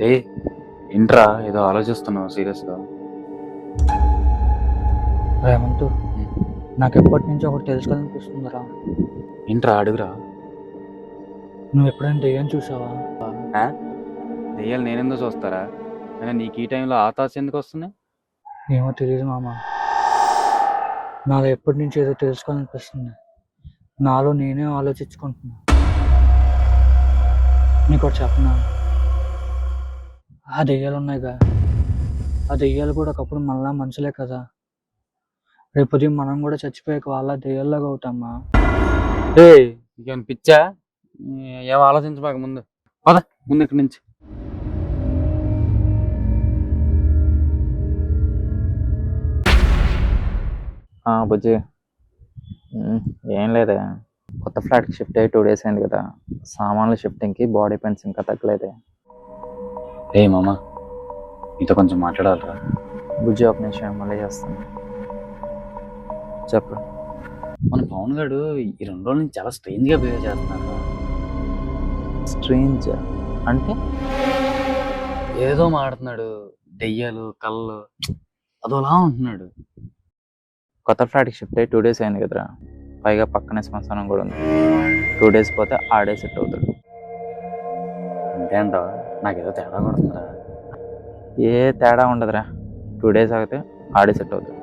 రే ఏంట్రా ఏదో ఆలోచిస్తున్నావు సీరియస్గా? రేవంత్, నాకు ఎప్పటి నుంచో ఒకటి తెలుసుకోవాలనిపిస్తుందిరా. ఏంట్రా అడుగురా. నువ్వు ఎప్పుడైనా దెయ్యం చూసావా? దెయ్యాలు నేనెందుకు చూస్తారా? అయినా నీకు ఈ టైంలో ఆ థాట్స్ ఎందుకు వస్తున్నాయి? ఏమో తెలియదు మామ, నాలో ఎప్పటి నుంచి ఏదో తెలుసుకోవాలనిపిస్తుంది. నాలో నేనే ఆలోచించుకుంటున్నా. నీకు ఒకటి చెప్పనా? ఆ దెయ్యాలు ఉన్నాయిగా, ఆ దెయ్యాలు కూడా ఒకప్పుడు మనలా మనుషులే కదా. రేపు ఉదయం మనం కూడా చచ్చిపోయాక వాళ్ళ దెయ్యాల్లాగా అవుతామా? రే నీకేమైనా పిచ్చా? ఏం ఆలోచించబాక ముందు పద ముందు ఇక్కడి నుంచి. బుజ్జి, ఏం లేదే. కొత్త ఫ్లాట్కి షిఫ్ట్ అయ్యి 2 days అయింది కదా. సామాన్లు షిఫ్టింగ్కి బాడీ పెయిన్స్ ఇంకా తగ్గలేదే. రే మామ నీతో కొంచెం మాట్లాడాలరా. బుజ్జి, ఒక నిమిషం మళ్ళీ చేస్తాను. చెప్పు. మన పవన్ గారు ఈ 2 రోజుల నుంచి చాలా స్ట్రేంజ్గా బిహేవ్ చేస్తున్నాడు. స్ట్రేంజ్ అంటే? ఏదో మాడుతున్నాడు, దెయ్యాలు కళ్ళు అదోలా ఉంటున్నాడు. కొత్త ఫ్లాట్కి షిఫ్ట్ అయ్యి 2 days అయింది కదరా. పైగా పక్కనే శ్మశానం కూడా ఉంది. 2 days పోతే ఆడే సెట్ అవుతాడు. అంతేంటో నాకేదో తేడా కొడుతుందిరా. ఏ తేడా ఉండదురా. 2 days ఆగితే ఆడే సెట్ అవుతాడు.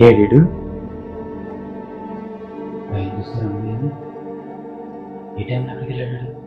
ఏడు ఈ టైంలో ఎక్కడికి వెళ్ళాడు?